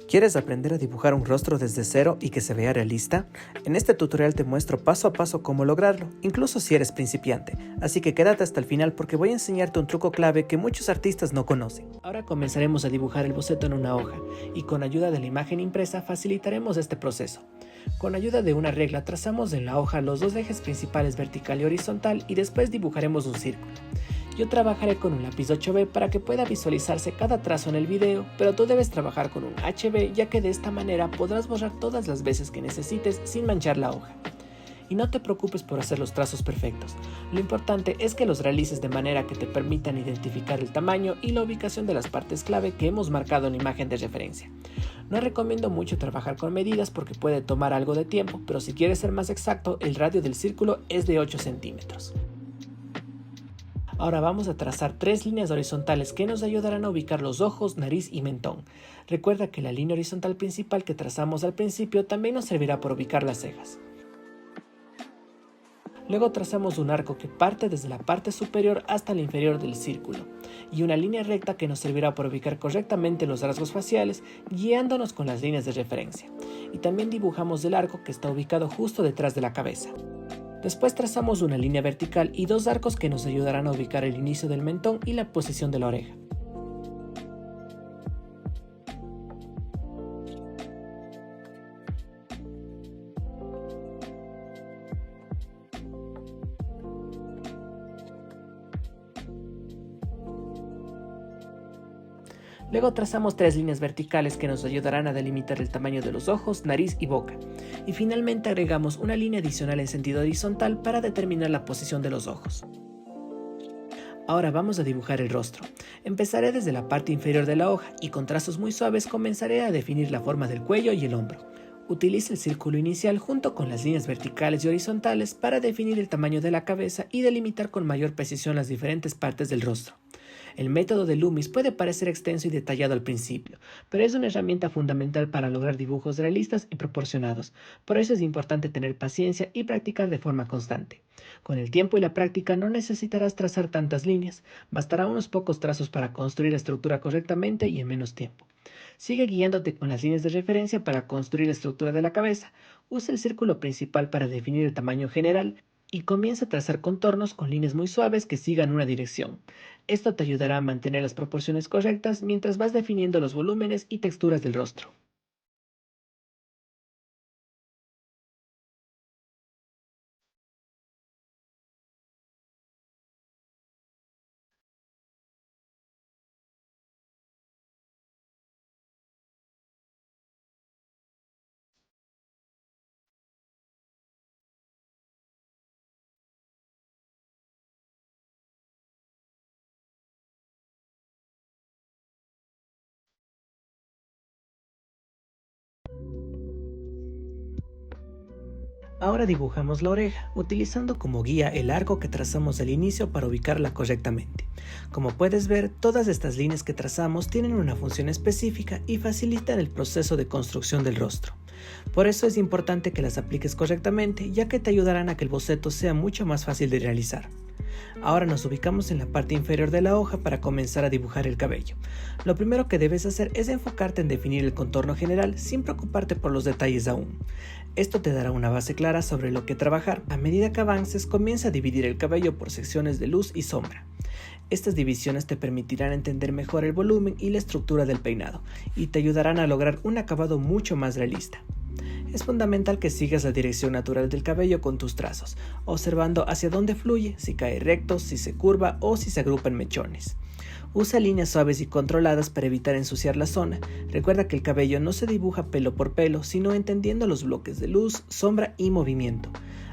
¿Quieres aprender a dibujar un rostro desde cero y que se vea realista? En este tutorial te muestro paso a paso cómo lograrlo, incluso si eres principiante, así que quédate hasta el final porque voy a enseñarte un truco clave que muchos artistas no conocen. Ahora comenzaremos a dibujar el boceto en una hoja, y con ayuda de la imagen impresa facilitaremos este proceso. Con ayuda de una regla trazamos en la hoja los dos ejes principales vertical y horizontal y después dibujaremos un círculo. Yo trabajaré con un lápiz 8B para que pueda visualizarse cada trazo en el video, pero tú debes trabajar con un HB ya que de esta manera podrás borrar todas las veces que necesites sin manchar la hoja. Y no te preocupes por hacer los trazos perfectos, lo importante es que los realices de manera que te permitan identificar el tamaño y la ubicación de las partes clave que hemos marcado en la imagen de referencia. No recomiendo mucho trabajar con medidas porque puede tomar algo de tiempo, pero si quieres ser más exacto, el radio del círculo es de 8 centímetros. Ahora vamos a trazar 3 líneas horizontales que nos ayudarán a ubicar los ojos, nariz y mentón. Recuerda que la línea horizontal principal que trazamos al principio también nos servirá para ubicar las cejas. Luego trazamos un arco que parte desde la parte superior hasta la inferior del círculo, y una línea recta que nos servirá para ubicar correctamente los rasgos faciales, guiándonos con las líneas de referencia. Y también dibujamos el arco que está ubicado justo detrás de la cabeza. Después trazamos una línea vertical y dos arcos que nos ayudarán a ubicar el inicio del mentón y la posición de la oreja. Luego trazamos 3 líneas verticales que nos ayudarán a delimitar el tamaño de los ojos, nariz y boca. Y finalmente agregamos una línea adicional en sentido horizontal para determinar la posición de los ojos. Ahora vamos a dibujar el rostro. Empezaré desde la parte inferior de la hoja y con trazos muy suaves comenzaré a definir la forma del cuello y el hombro. Utiliza el círculo inicial junto con las líneas verticales y horizontales para definir el tamaño de la cabeza y delimitar con mayor precisión las diferentes partes del rostro. El método de Loomis puede parecer extenso y detallado al principio, pero es una herramienta fundamental para lograr dibujos realistas y proporcionados. Por eso es importante tener paciencia y practicar de forma constante. Con el tiempo y la práctica no necesitarás trazar tantas líneas, bastará unos pocos trazos para construir la estructura correctamente y en menos tiempo. Sigue guiándote con las líneas de referencia para construir la estructura de la cabeza. Usa el círculo principal para definir el tamaño general y comienza a trazar contornos con líneas muy suaves que sigan una dirección. Esto te ayudará a mantener las proporciones correctas mientras vas definiendo los volúmenes y texturas del rostro. Ahora dibujamos la oreja, utilizando como guía el arco que trazamos al inicio para ubicarla correctamente. Como puedes ver, todas estas líneas que trazamos tienen una función específica y facilitan el proceso de construcción del rostro. Por eso es importante que las apliques correctamente, ya que te ayudarán a que el boceto sea mucho más fácil de realizar. Ahora nos ubicamos en la parte inferior de la hoja para comenzar a dibujar el cabello. Lo primero que debes hacer es enfocarte en definir el contorno general sin preocuparte por los detalles aún. Esto te dará una base clara sobre lo que trabajar. A medida que avances, comienza a dividir el cabello por secciones de luz y sombra. Estas divisiones te permitirán entender mejor el volumen y la estructura del peinado, y te ayudarán a lograr un acabado mucho más realista. Es fundamental que sigas la dirección natural del cabello con tus trazos, observando hacia dónde fluye, si cae recto, si se curva o si se agrupa en mechones. Usa líneas suaves y controladas para evitar ensuciar la zona. Recuerda que el cabello no se dibuja pelo por pelo, sino entendiendo los bloques de luz, sombra y movimiento.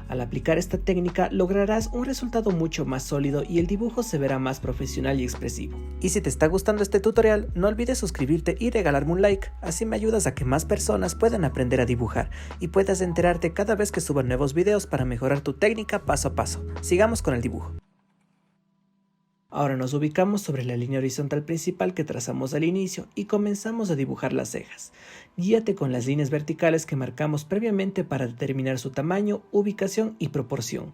Al aplicar esta técnica lograrás un resultado mucho más sólido y el dibujo se verá más profesional y expresivo. Y si te está gustando este tutorial, no olvides suscribirte y regalarme un like, así me ayudas a que más personas puedan aprender a dibujar y puedas enterarte cada vez que suba nuevos videos para mejorar tu técnica paso a paso. Sigamos con el dibujo. Ahora nos ubicamos sobre la línea horizontal principal que trazamos al inicio y comenzamos a dibujar las cejas. Guíate con las líneas verticales que marcamos previamente para determinar su tamaño, ubicación y proporción.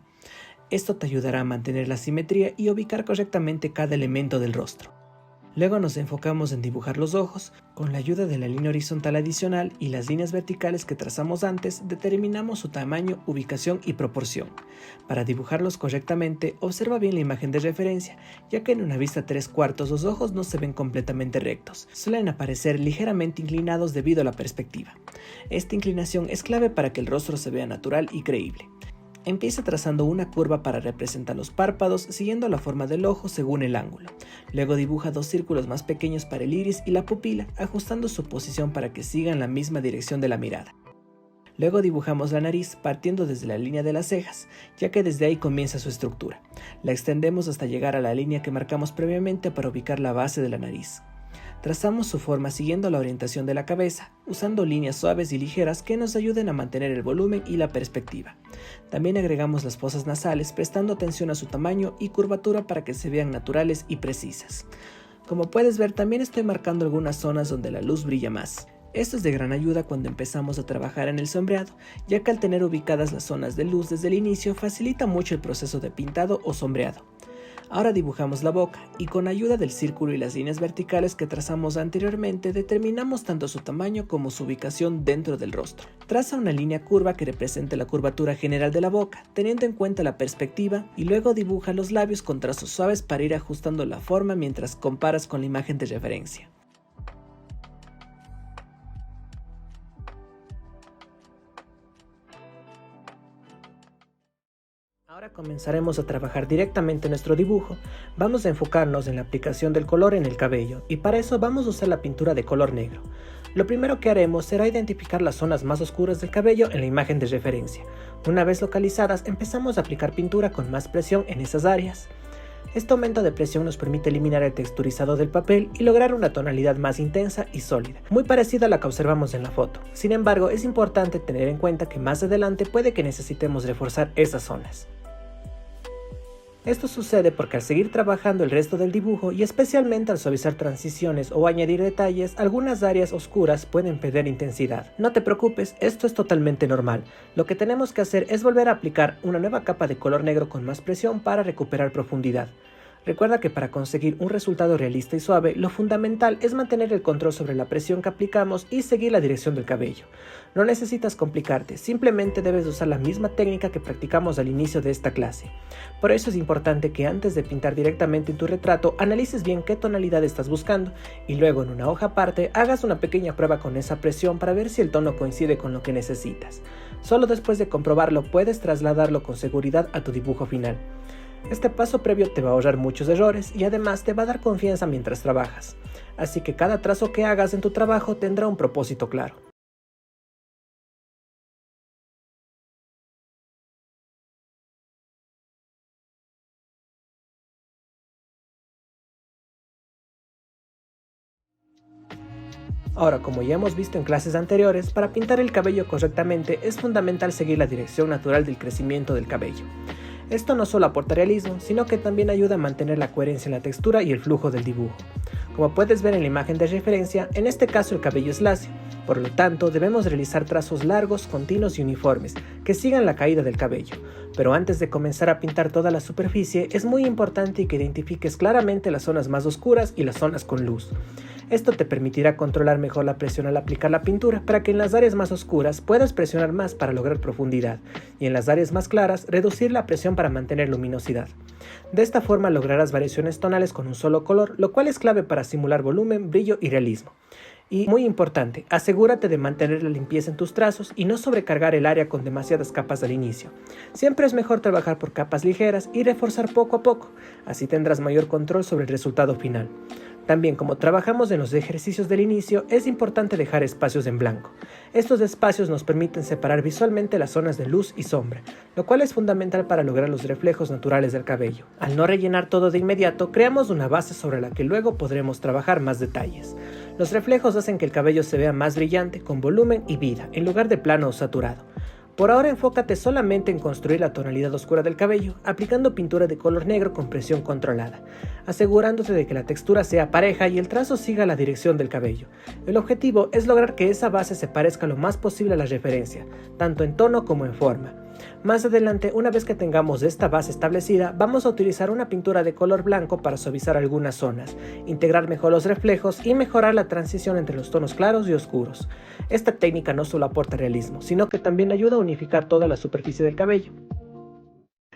Esto te ayudará a mantener la simetría y ubicar correctamente cada elemento del rostro. Luego nos enfocamos en dibujar los ojos. Con la ayuda de la línea horizontal adicional y las líneas verticales que trazamos antes, determinamos su tamaño, ubicación y proporción. Para dibujarlos correctamente, observa bien la imagen de referencia, ya que en una vista 3/4 los ojos no se ven completamente rectos, suelen aparecer ligeramente inclinados debido a la perspectiva. Esta inclinación es clave para que el rostro se vea natural y creíble. Empieza trazando una curva para representar los párpados, siguiendo la forma del ojo según el ángulo. Luego dibuja 2 círculos más pequeños para el iris y la pupila, ajustando su posición para que sigan la misma dirección de la mirada. Luego dibujamos la nariz partiendo desde la línea de las cejas, ya que desde ahí comienza su estructura. La extendemos hasta llegar a la línea que marcamos previamente para ubicar la base de la nariz. Trazamos su forma siguiendo la orientación de la cabeza, usando líneas suaves y ligeras que nos ayuden a mantener el volumen y la perspectiva. También agregamos las fosas nasales prestando atención a su tamaño y curvatura para que se vean naturales y precisas. Como puedes ver, también estoy marcando algunas zonas donde la luz brilla más. Esto es de gran ayuda cuando empezamos a trabajar en el sombreado, ya que al tener ubicadas las zonas de luz desde el inicio facilita mucho el proceso de pintado o sombreado. Ahora dibujamos la boca y con ayuda del círculo y las líneas verticales que trazamos anteriormente determinamos tanto su tamaño como su ubicación dentro del rostro. Traza una línea curva que represente la curvatura general de la boca, teniendo en cuenta la perspectiva, y luego dibuja los labios con trazos suaves para ir ajustando la forma mientras comparas con la imagen de referencia. Ahora comenzaremos a trabajar directamente nuestro dibujo. Vamos a enfocarnos en la aplicación del color en el cabello y para eso vamos a usar la pintura de color negro. Lo primero que haremos será identificar las zonas más oscuras del cabello en la imagen de referencia. Una vez localizadas, empezamos a aplicar pintura con más presión en esas áreas. Este aumento de presión nos permite eliminar el texturizado del papel y lograr una tonalidad más intensa y sólida, muy parecida a la que observamos en la foto. Sin embargo, es importante tener en cuenta que más adelante puede que necesitemos reforzar esas zonas. Esto sucede porque al seguir trabajando el resto del dibujo y especialmente al suavizar transiciones o añadir detalles, algunas áreas oscuras pueden perder intensidad. No te preocupes, esto es totalmente normal. Lo que tenemos que hacer es volver a aplicar una nueva capa de color negro con más presión para recuperar profundidad. Recuerda que para conseguir un resultado realista y suave, lo fundamental es mantener el control sobre la presión que aplicamos y seguir la dirección del cabello. No necesitas complicarte, simplemente debes usar la misma técnica que practicamos al inicio de esta clase. Por eso es importante que antes de pintar directamente en tu retrato, analices bien qué tonalidad estás buscando y luego en una hoja aparte hagas una pequeña prueba con esa presión para ver si el tono coincide con lo que necesitas. Solo después de comprobarlo puedes trasladarlo con seguridad a tu dibujo final. Este paso previo te va a ahorrar muchos errores y además te va a dar confianza mientras trabajas. Así que cada trazo que hagas en tu trabajo tendrá un propósito claro. Ahora, como ya hemos visto en clases anteriores, para pintar el cabello correctamente es fundamental seguir la dirección natural del crecimiento del cabello. Esto no solo aporta realismo, sino que también ayuda a mantener la coherencia en la textura y el flujo del dibujo. Como puedes ver en la imagen de referencia, en este caso el cabello es lacio, por lo tanto debemos realizar trazos largos, continuos y uniformes, que sigan la caída del cabello. Pero antes de comenzar a pintar toda la superficie, es muy importante que identifiques claramente las zonas más oscuras y las zonas con luz. Esto te permitirá controlar mejor la presión al aplicar la pintura para que en las áreas más oscuras puedas presionar más para lograr profundidad y en las áreas más claras reducir la presión para mantener luminosidad. De esta forma lograrás variaciones tonales con un solo color, lo cual es clave para simular volumen, brillo y realismo. Y muy importante, asegúrate de mantener la limpieza en tus trazos y no sobrecargar el área con demasiadas capas al inicio. Siempre es mejor trabajar por capas ligeras y reforzar poco a poco, así tendrás mayor control sobre el resultado final. También, como trabajamos en los ejercicios del inicio, es importante dejar espacios en blanco. Estos espacios nos permiten separar visualmente las zonas de luz y sombra, lo cual es fundamental para lograr los reflejos naturales del cabello. Al no rellenar todo de inmediato, creamos una base sobre la que luego podremos trabajar más detalles. Los reflejos hacen que el cabello se vea más brillante, con volumen y vida, en lugar de plano o saturado. Por ahora enfócate solamente en construir la tonalidad oscura del cabello, aplicando pintura de color negro con presión controlada, asegurándote de que la textura sea pareja y el trazo siga la dirección del cabello. El objetivo es lograr que esa base se parezca lo más posible a la referencia, tanto en tono como en forma. Más adelante, una vez que tengamos esta base establecida, vamos a utilizar una pintura de color blanco para suavizar algunas zonas, integrar mejor los reflejos y mejorar la transición entre los tonos claros y oscuros. Esta técnica no solo aporta realismo, sino que también ayuda a unificar toda la superficie del cabello.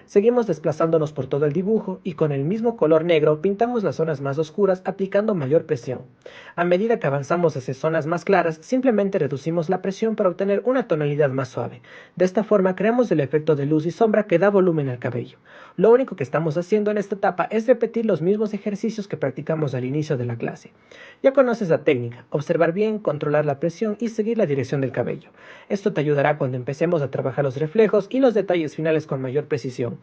Seguimos desplazándonos por todo el dibujo y con el mismo color negro pintamos las zonas más oscuras aplicando mayor presión. A medida que avanzamos hacia zonas más claras, simplemente reducimos la presión para obtener una tonalidad más suave. De esta forma creamos el efecto de luz y sombra que da volumen al cabello. Lo único que estamos haciendo en esta etapa es repetir los mismos ejercicios que practicamos al inicio de la clase. Ya conoces la técnica: observar bien, controlar la presión y seguir la dirección del cabello. Esto te ayudará cuando empecemos a trabajar los reflejos y los detalles finales con mayor precisión.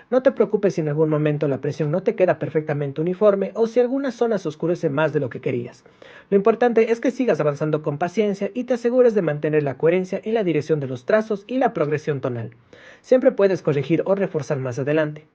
No te preocupes si en algún momento la presión no te queda perfectamente uniforme o si alguna zona se oscurece más de lo que querías. Lo importante es que sigas avanzando con paciencia y te asegures de mantener la coherencia en la dirección de los trazos y la progresión tonal. Siempre puedes corregir o reforzar más adelante.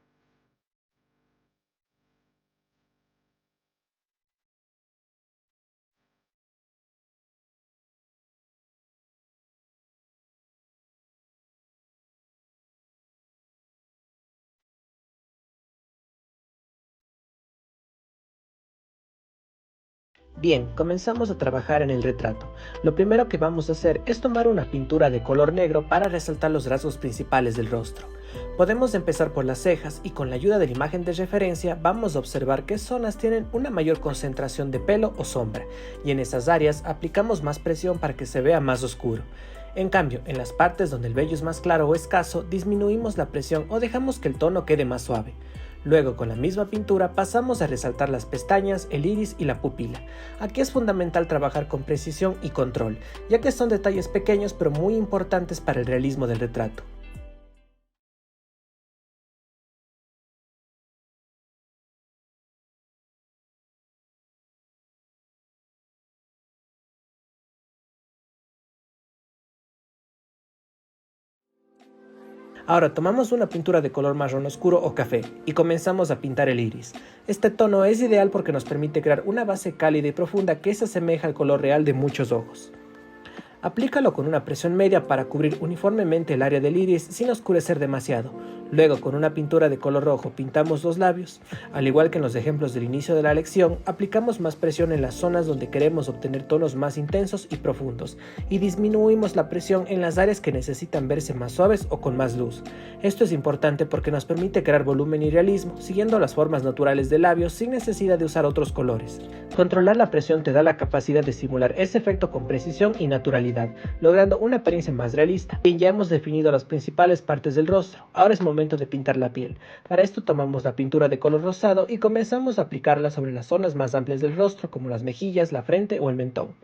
Bien, comenzamos a trabajar en el retrato. Lo primero que vamos a hacer es tomar una pintura de color negro para resaltar los rasgos principales del rostro. Podemos empezar por las cejas y con la ayuda de la imagen de referencia vamos a observar qué zonas tienen una mayor concentración de pelo o sombra, y en esas áreas aplicamos más presión para que se vea más oscuro. En cambio, en las partes donde el vello es más claro o escaso, disminuimos la presión o dejamos que el tono quede más suave. Luego, con la misma pintura pasamos a resaltar las pestañas, el iris y la pupila. Aquí es fundamental trabajar con precisión y control, ya que son detalles pequeños pero muy importantes para el realismo del retrato. Ahora tomamos una pintura de color marrón oscuro o café y comenzamos a pintar el iris. Este tono es ideal porque nos permite crear una base cálida y profunda que se asemeja al color real de muchos ojos. Aplícalo con una presión media para cubrir uniformemente el área del iris sin oscurecer demasiado. Luego, con una pintura de color rojo pintamos los labios. Al igual que en los ejemplos del inicio de la lección, aplicamos más presión en las zonas donde queremos obtener tonos más intensos y profundos, y disminuimos la presión en las áreas que necesitan verse más suaves o con más luz. Esto es importante porque nos permite crear volumen y realismo, siguiendo las formas naturales del labio sin necesidad de usar otros colores. Controlar la presión te da la capacidad de simular ese efecto con precisión y naturalidad, logrando una apariencia más realista. Bien, ya hemos definido las principales partes del rostro. Ahora es momento de pintar la piel. Para esto tomamos la pintura de color rosado y comenzamos a aplicarla sobre las zonas más amplias del rostro, como las mejillas, la frente o el mentón.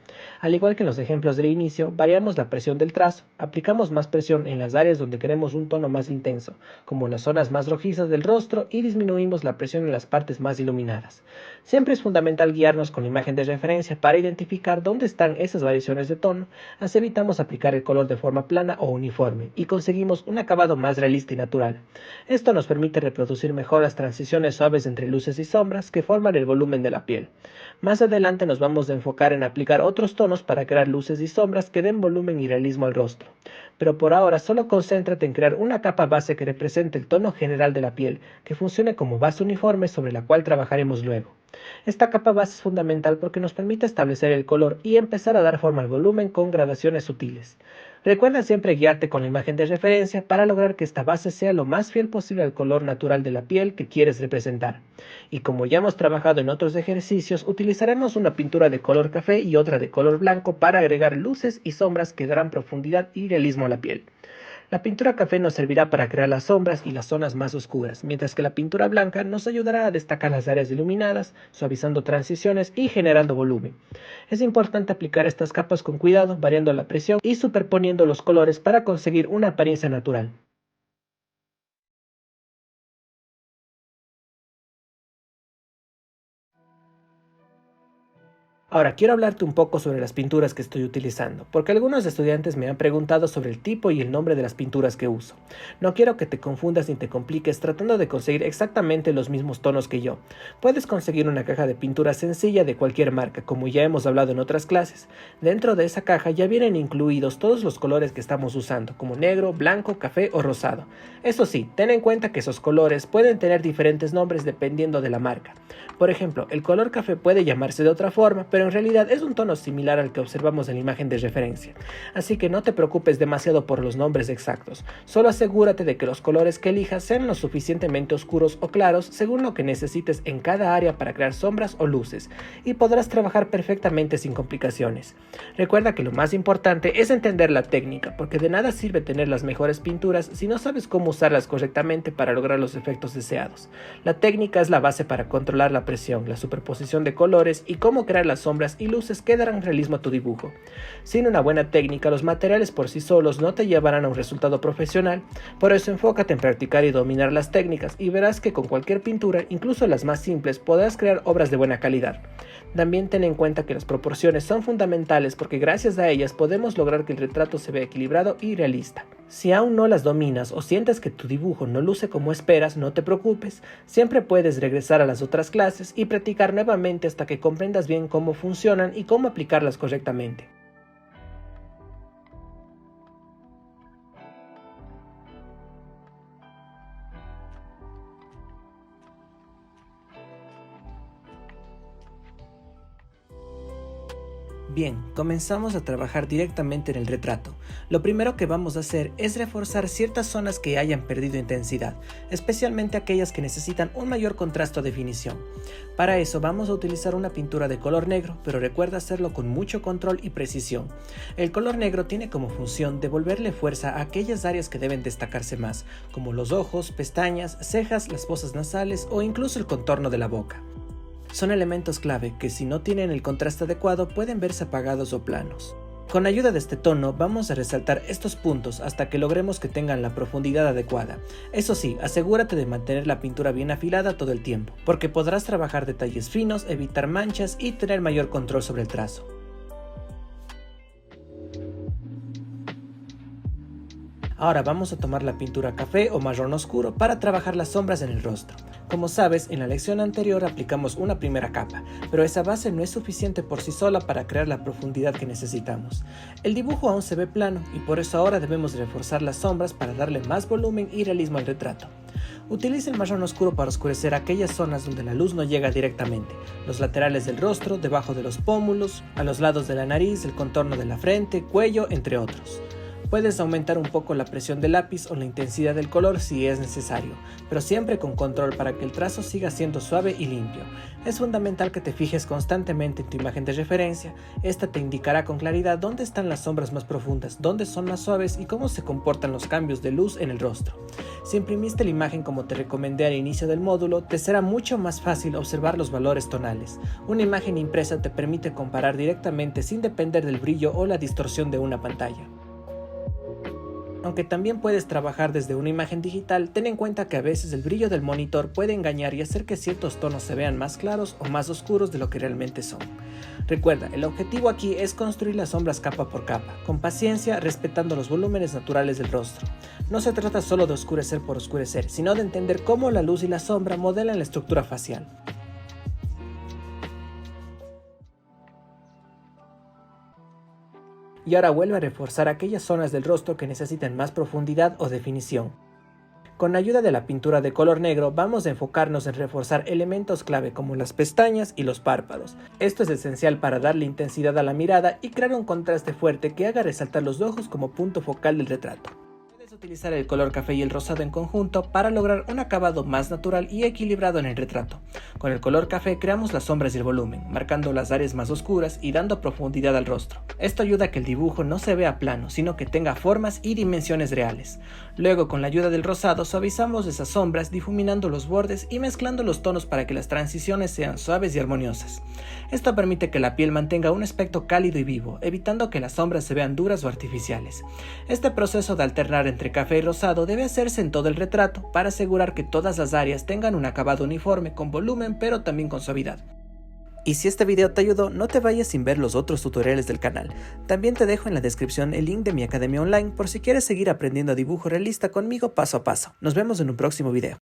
Al igual que en los ejemplos del inicio, variamos la presión del trazo. Aplicamos más presión en las áreas donde queremos un tono más intenso, como las zonas más rojizas del rostro, y disminuimos la presión en las partes más iluminadas. Siempre es fundamental guiarnos con la imagen de referencia para identificar dónde están esas variaciones de tono. Así evitamos aplicar el color de forma plana o uniforme y conseguimos un acabado más realista y natural. Esto nos permite reproducir mejor las transiciones suaves entre luces y sombras que forman el volumen de la piel. Más adelante nos vamos a enfocar en aplicar otros tonos para crear luces y sombras que den volumen y realismo al rostro. Pero por ahora solo concéntrate en crear una capa base que represente el tono general de la piel, que funcione como base uniforme sobre la cual trabajaremos luego. Esta capa base es fundamental porque nos permite establecer el color y empezar a dar forma al volumen con gradaciones sutiles. Recuerda siempre guiarte con la imagen de referencia para lograr que esta base sea lo más fiel posible al color natural de la piel que quieres representar. Y como ya hemos trabajado en otros ejercicios, utilizaremos una pintura de color café y otra de color blanco para agregar luces y sombras que darán profundidad y realismo a la piel. La pintura café nos servirá para crear las sombras y las zonas más oscuras, mientras que la pintura blanca nos ayudará a destacar las áreas iluminadas, suavizando transiciones y generando volumen. Es importante aplicar estas capas con cuidado, variando la presión y superponiendo los colores para conseguir una apariencia natural. Ahora, quiero hablarte un poco sobre las pinturas que estoy utilizando, porque algunos estudiantes me han preguntado sobre el tipo y el nombre de las pinturas que uso. No quiero que te confundas ni te compliques tratando de conseguir exactamente los mismos tonos que yo. Puedes conseguir una caja de pintura sencilla de cualquier marca, como ya hemos hablado en otras clases. Dentro de esa caja ya vienen incluidos todos los colores que estamos usando, como negro, blanco, café o rosado. Eso sí, ten en cuenta que esos colores pueden tener diferentes nombres dependiendo de la marca. Por ejemplo, el color café puede llamarse de otra forma, pero en realidad es un tono similar al que observamos en la imagen de referencia. Así que no te preocupes demasiado por los nombres exactos, solo asegúrate de que los colores que elijas sean lo suficientemente oscuros o claros según lo que necesites en cada área para crear sombras o luces, y podrás trabajar perfectamente sin complicaciones. Recuerda que lo más importante es entender la técnica, porque de nada sirve tener las mejores pinturas si no sabes cómo usarlas correctamente para lograr los efectos deseados. La técnica es la base para controlar la presión, la superposición de colores y cómo crear las sombras y luces que darán realismo a tu dibujo. Sin una buena técnica, los materiales por sí solos no te llevarán a un resultado profesional, por eso enfócate en practicar y dominar las técnicas y verás que con cualquier pintura, incluso las más simples, podrás crear obras de buena calidad. También ten en cuenta que las proporciones son fundamentales porque gracias a ellas podemos lograr que el retrato se vea equilibrado y realista. Si aún no las dominas o sientes que tu dibujo no luce como esperas, no te preocupes, siempre puedes regresar a las otras clases y practicar nuevamente hasta que comprendas bien cómo funcionan y cómo aplicarlas correctamente. Bien, comenzamos a trabajar directamente en el retrato. Lo primero que vamos a hacer es reforzar ciertas zonas que hayan perdido intensidad, especialmente aquellas que necesitan un mayor contraste o definición. Para eso vamos a utilizar una pintura de color negro, pero recuerda hacerlo con mucho control y precisión. El color negro tiene como función devolverle fuerza a aquellas áreas que deben destacarse más, como los ojos, pestañas, cejas, las fosas nasales o incluso el contorno de la boca. Son elementos clave que si no tienen el contraste adecuado pueden verse apagados o planos. Con ayuda de este tono vamos a resaltar estos puntos hasta que logremos que tengan la profundidad adecuada. Eso sí, asegúrate de mantener la pintura bien afilada todo el tiempo, porque podrás trabajar detalles finos, evitar manchas y tener mayor control sobre el trazo. Ahora vamos a tomar la pintura café o marrón oscuro para trabajar las sombras en el rostro. Como sabes, en la lección anterior aplicamos una primera capa, pero esa base no es suficiente por sí sola para crear la profundidad que necesitamos. El dibujo aún se ve plano y por eso ahora debemos reforzar las sombras para darle más volumen y realismo al retrato. Utiliza el marrón oscuro para oscurecer aquellas zonas donde la luz no llega directamente, los laterales del rostro, debajo de los pómulos, a los lados de la nariz, el contorno de la frente, cuello, entre otros. Puedes aumentar un poco la presión del lápiz o la intensidad del color si es necesario, pero siempre con control para que el trazo siga siendo suave y limpio. Es fundamental que te fijes constantemente en tu imagen de referencia. Esta te indicará con claridad dónde están las sombras más profundas, dónde son más suaves y cómo se comportan los cambios de luz en el rostro. Si imprimiste la imagen como te recomendé al inicio del módulo, te será mucho más fácil observar los valores tonales. Una imagen impresa te permite comparar directamente sin depender del brillo o la distorsión de una pantalla. Aunque también puedes trabajar desde una imagen digital, ten en cuenta que a veces el brillo del monitor puede engañar y hacer que ciertos tonos se vean más claros o más oscuros de lo que realmente son. Recuerda, el objetivo aquí es construir las sombras capa por capa, con paciencia, respetando los volúmenes naturales del rostro. No se trata solo de oscurecer por oscurecer, sino de entender cómo la luz y la sombra modelan la estructura facial. Y ahora vuelve a reforzar aquellas zonas del rostro que necesitan más profundidad o definición. Con ayuda de la pintura de color negro vamos a enfocarnos en reforzar elementos clave como las pestañas y los párpados. Esto es esencial para darle intensidad a la mirada y crear un contraste fuerte que haga resaltar los ojos como punto focal del retrato. Puedes utilizar el color café y el rosado en conjunto para lograr un acabado más natural y equilibrado en el retrato. Con el color café creamos las sombras y el volumen, marcando las áreas más oscuras y dando profundidad al rostro. Esto ayuda a que el dibujo no se vea plano, sino que tenga formas y dimensiones reales. Luego, con la ayuda del rosado, suavizamos esas sombras difuminando los bordes y mezclando los tonos para que las transiciones sean suaves y armoniosas. Esto permite que la piel mantenga un aspecto cálido y vivo, evitando que las sombras se vean duras o artificiales. Este proceso de alternar entre café y rosado debe hacerse en todo el retrato para asegurar que todas las áreas tengan un acabado uniforme con volumen pero también con suavidad. Y si este video te ayudó, no te vayas sin ver los otros tutoriales del canal. También te dejo en la descripción el link de mi academia online por si quieres seguir aprendiendo dibujo realista conmigo paso a paso. Nos vemos en un próximo video.